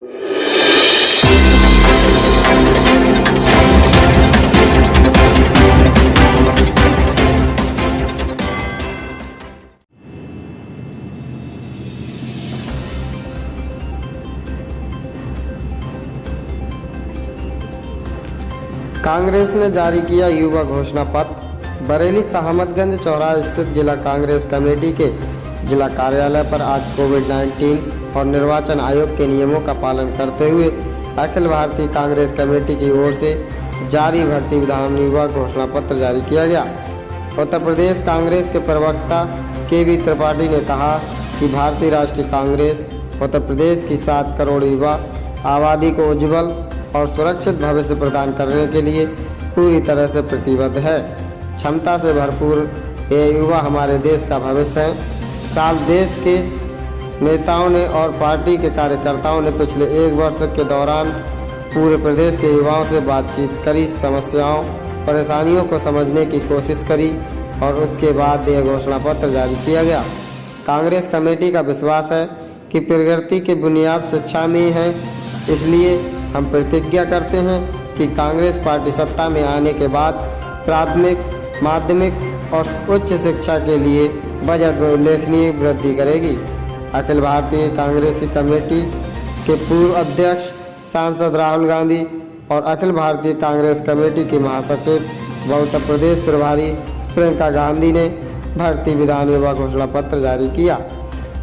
कांग्रेस ने जारी किया युवा घोषणा पत्र। बरेली साहमतगंज चौराहा स्थित जिला कांग्रेस कमेटी के जिला कार्यालय पर आज कोविड-19 और निर्वाचन आयोग के नियमों का पालन करते हुए अखिल भारतीय कांग्रेस कमेटी की ओर से जारी भर्ती विधान युवा घोषणा पत्र जारी किया गया। उत्तर प्रदेश कांग्रेस के प्रवक्ता के.वी. त्रिपाठी ने कहा कि भारतीय राष्ट्रीय कांग्रेस उत्तर प्रदेश की 7 करोड़ युवा आबादी को उज्जवल और सुरक्षित भविष्य प्रदान करने के लिए पूरी तरह से प्रतिबद्ध है। क्षमता से भरपूर ये युवा हमारे देश का भविष्य है। साल देश के नेताओं ने और पार्टी के कार्यकर्ताओं ने पिछले 1 वर्ष के दौरान पूरे प्रदेश के युवाओं से बातचीत करी, समस्याओं परेशानियों को समझने की कोशिश करी और उसके बाद यह घोषणा पत्र जारी किया गया। कांग्रेस कमेटी का विश्वास है कि प्रगति की बुनियाद शिक्षा में ही है, इसलिए हम प्रतिज्ञा करते हैं कि कांग्रेस पार्टी सत्ता में आने के बाद प्राथमिक, माध्यमिक और उच्च शिक्षा के लिए बजट में उल्लेखनीय वृद्धि करेगी। अखिल भारतीय कांग्रेसी कमेटी के पूर्व अध्यक्ष सांसद राहुल गांधी और अखिल भारतीय कांग्रेस कमेटी की महासचिव व उत्तर प्रदेश प्रभारी प्रियंका गांधी ने भर्ती विधान युवा घोषणा पत्र जारी किया।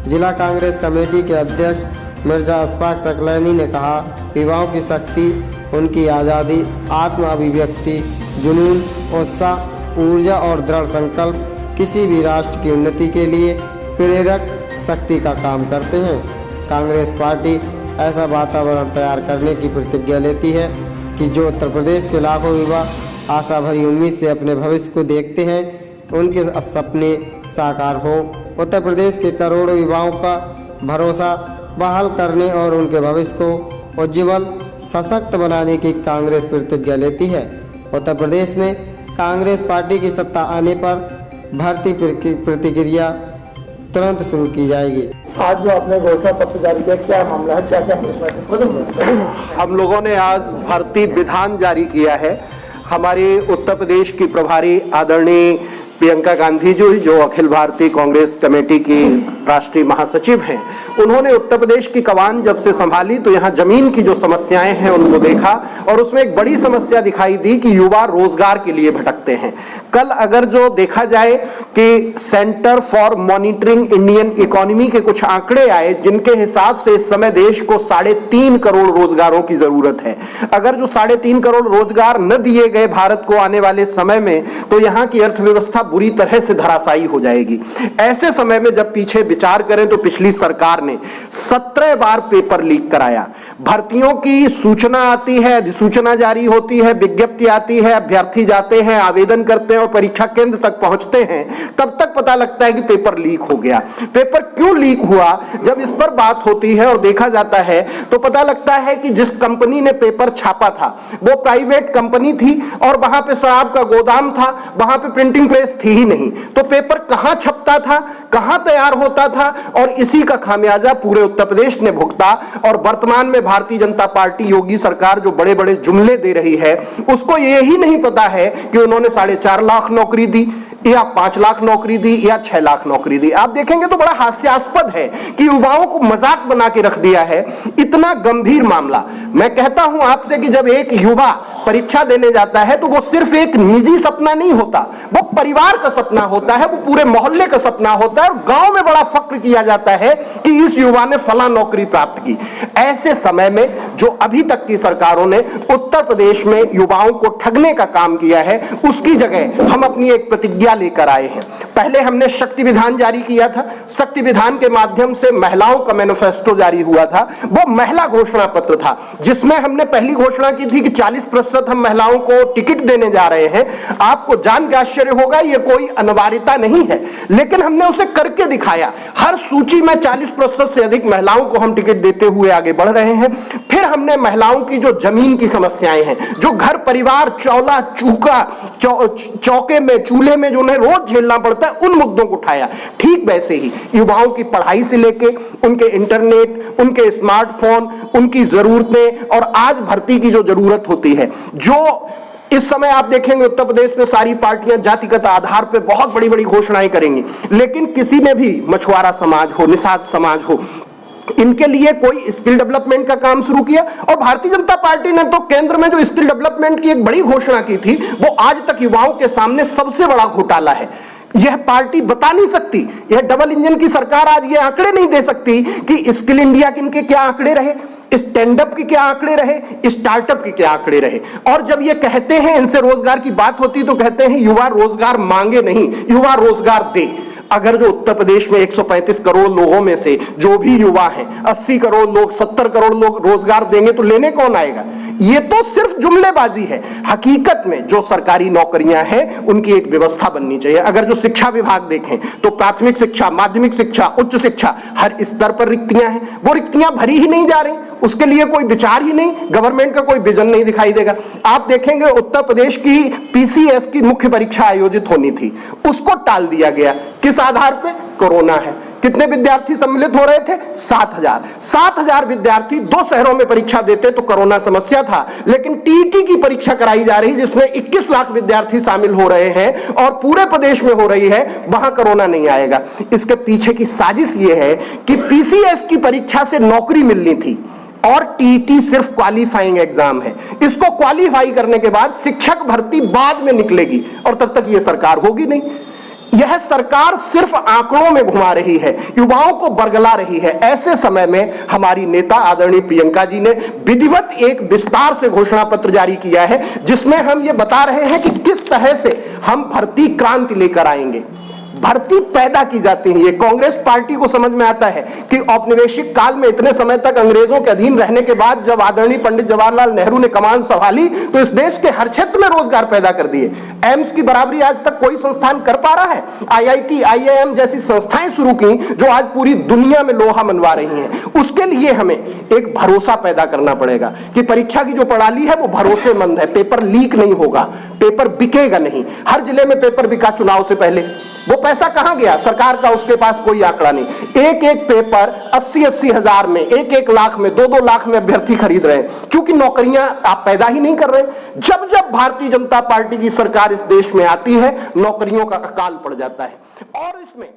जिला कांग्रेस कमेटी के अध्यक्ष मिर्जा अशफाक सकलैनी ने कहा, युवाओं की शक्ति, उनकी आज़ादी, आत्म अभिव्यक्ति, जुनून, उत्साह, ऊर्जा और दृढ़ संकल्प किसी भी राष्ट्र की उन्नति के लिए प्रेरक शक्ति का काम करते हैं। कांग्रेस पार्टी ऐसा वातावरण तैयार करने की प्रतिज्ञा लेती है कि जो उत्तर प्रदेश के लाखों युवा आशा भरी उम्मीद से अपने भविष्य को देखते हैं, उनके सपने साकार हो। उत्तर प्रदेश के करोड़ों युवाओं का भरोसा बहाल करने और उनके भविष्य को उज्ज्वल सशक्त बनाने की कांग्रेस प्रतिज्ञा लेती है। उत्तर प्रदेश में कांग्रेस पार्टी की सत्ता आने पर भर्ती प्रक्रिया तुरंत शुरू की जाएगी। आज जो आपने घोषणा पत्र जारी किया, क्या मामला है, क्या हम लोगों ने आज भर्ती विधान जारी किया है। हमारे उत्तर प्रदेश की प्रभारी आदरणीय प्रियंका गांधी जी, जो अखिल भारतीय कांग्रेस कमेटी की राष्ट्रीय महासचिव हैं, उन्होंने उत्तर प्रदेश की कमान जब से संभाली तो यहाँ जमीन की जो समस्याएं हैं उनको देखा और उसमें एक बड़ी समस्या दिखाई दी कि युवा रोजगार के लिए भटकते हैं। कल अगर जो देखा जाए कि centre for monitoring Indian economy के कुछ आंकड़े आए, जिनके हिसाब से इस समय देश को 3.5 करोड़ रोजगारों की जरूरत है। अगर जो 3.5 करोड़ रोजगार न दिए गए भारत को आने वाले समय में, तो यहाँ की अर्थव्यवस्था बुरी तरह से धराशायी हो जाएगी। ऐसे समय में जब पीछे विचार करें तो पिछली सरकार ने 17 बार पेपर लीक कराया। भर्तियों की सूचना आती है, अधिसूचना जारी होती है, विज्ञप्ति आती है, अभ्यर्थी जाते हैं, आवेदन करते हैं और परीक्षा केंद्र तक पहुंचते हैं, तब तक पता लगता है कि पेपर लीक हो गया। पेपर क्यों लीक हुआ, जब इस पर बात होती है और देखा जाता है तो पता लगता है कि जिस कंपनी ने पेपर छापा था वो प्राइवेट कंपनी थी और वहां पे शराब का गोदाम था, वहां पे प्रिंटिंग प्रेस थी ही नहीं। तो पेपर कहां छपता था, कहां तैयार होता था, और इसी का खामियाजा पूरे उत्तर प्रदेश ने भुगता। और वर्तमान में भारतीय जनता पार्टी, योगी सरकार जो बड़े बड़े जुमले दे रही है, उसको यही नहीं पता है कि उन्होंने 4.5 लाख नौकरी दी या 5 लाख नौकरी दी या 6 लाख नौकरी दी। आप देखेंगे तो बड़ा हास्यास्पद है कि युवाओं को मजाक बना के रख दिया है। इतना गंभीर मामला, मैं कहता हूं आपसे कि जब एक युवा परीक्षा देने जाता है तो वो सिर्फ एक निजी सपना नहीं होता, वो परिवार का सपना होता है, वो पूरे मोहल्ले का सपना होता है और गांव में बड़ा फक्र किया जाता है कि इस युवा ने फला नौकरी प्राप्त की। ऐसे समय में जो अभी तक की सरकारों ने उत्तर प्रदेश में युवाओं को ठगने का काम किया है, उसकी जगह हम अपनी एक प्रतिज्ञा लेकर आए हैं। पहले हमने शक्ति विधान जारी किया था। शक्ति विधान के माध्यम से महिलाओं का मैनिफेस्टो जारी हुआ था। वो महिला घोषणा पत्र था, जिसमें हमने पहली घोषणा की थी कि 40% हम महिलाओं को टिकट देने जा रहे हैं। आपको जान के आश्चर्य होगा, ये कोई अनिवार्यता नहीं है, लेकिन हमने उसे करके दिखाया। हर सूची में 40% से अधिक महिलाओं को हम टिकट देते हुए आगे बढ़ रहे हैं। फिर हमने महिलाओं की जो जमीन की समस्याएं हैं, जो घर परिवार चौला चूका चौके में चूल्हे में जो उन्हें रोज झेलना पड़ता है, उन मुद्दों को उठाया। ठीक वैसे ही युवाओं की पढ़ाई से लेके उनके इंटरनेट, उनके स्मार्टफोन, उनकी जरूरतें और आज भर्ती की जो जरूरत होती है, जो इस समय आप देखेंगे उत्तर प्रदेश में सारी पार्टियां जातिगत आधार पर बहुत बड़ी बड़ी घोषणाएं करेंगी, लेकिन किसी ने भी मछुआरा समाज हो, निषाद समाज हो, इनके लिए कोई स्किल डेवलपमेंट का काम शुरू किया। और भारतीय जनता पार्टी ने तो केंद्र में जो स्किल डेवलपमेंट की एक बड़ी घोषणा की थी, वो आज तक युवाओं के सामने सबसे बड़ा घोटाला है। यह पार्टी बता नहीं सकती, यह डबल इंजन की सरकार आज ये आंकड़े नहीं दे सकती कि स्किल इंडिया के क्या आंकड़े रहे, स्टैंड अप के क्या आंकड़े रहे, स्टार्टअप के क्या आंकड़े रहे। और जब ये कहते हैं, इनसे रोजगार की बात होती तो कहते हैं युवा रोजगार मांगे नहीं, युवा रोजगार दे। अगर जो उत्तर प्रदेश में 135 करोड़ लोगों में से जो भी युवा हैं, 80 करोड़ लोग, 70 करोड़ लोग रोजगार देंगे तो लेने कौन आएगा? ये तो सिर्फ जुमलेबाजी है। हकीकत में जो सरकारी नौकरियां हैं उनकी एक व्यवस्था बननी चाहिए। अगर जो शिक्षा विभाग देखें तो प्राथमिक शिक्षा, माध्यमिक शिक्षा, उच्च शिक्षा, हर स्तर पर रिक्तियां हैं, वो रिक्तियां भरी ही नहीं जा रही, उसके लिए कोई विचार ही नहीं, गवर्नमेंट का कोई विजन नहीं दिखाई देगा। आप देखेंगे उत्तर प्रदेश की पीसीएस की मुख्य परीक्षा आयोजित होनी थी, उसको टाल दिया गया। किस आधार पे? कोरोना है। कितने विद्यार्थी सम्मिलित हो रहे थे? 7,000 विद्यार्थी 2 शहरों में परीक्षा देते तो कोरोना समस्या था, लेकिन टीईटी की परीक्षा कराई जा रही जिसमें 21 लाख विद्यार्थी शामिल हो रहे हैं और पूरे प्रदेश में हो रही है, वहां कोरोना नहीं आएगा। इसके पीछे की साजिश यह है कि पीसीएस की परीक्षा से नौकरी मिलनी थी और टीईटी सिर्फ क्वालिफाइंग एग्जाम है। इसको क्वालिफाई करने के बाद शिक्षक भर्ती बाद में निकलेगी और तब तक यह सरकार होगी नहीं। यह सरकार सिर्फ आंकड़ों में घुमा रही है, युवाओं को बरगला रही है। ऐसे समय में हमारी नेता आदरणीय प्रियंका जी ने विधिवत एक विस्तार से घोषणा पत्र जारी किया है, जिसमें हम ये बता रहे हैं कि किस तरह से हम भर्ती क्रांति लेकर आएंगे। भर्ती पैदा की जाती है। ये कांग्रेस पार्टी को समझ में आता है कि औपनिवेशिक काल में इतने समय तक अंग्रेजों के अधीन रहने के बाद जब आदरणीय पंडित जवाहरलाल नेहरू ने कमान संभाली तो इस देश के हर क्षेत्र में रोजगार पैदा कर दिए। एम्स की बराबरी आज तक कोई संस्थान कर पा रहा है? आईआईटी, आईआईएम जैसी संस्थाएं शुरू की जो आज पूरी दुनिया में लोहा मनवा रही हैं। उसके लिए हमें एक भरोसा पैदा करना पड़ेगा कि परीक्षा की जो प्रणाली है वो भरोसेमंद है, पेपर लीक नहीं होगा, पेपर बिकेगा नहीं। हर जिले में पेपर बिका चुनाव से पहले, वो पैसा कहां गया? सरकार का उसके पास कोई आंकड़ा नहीं। एक एक पेपर 80-80 हजार में, 1-1 लाख में, 2-2 लाख में अभ्यर्थी खरीद रहे हैं, क्योंकि नौकरियां आप पैदा ही नहीं कर रहे। जब जब भारतीय जनता पार्टी की सरकार इस देश में आती है, नौकरियों का अकाल पड़ जाता है। और इसमें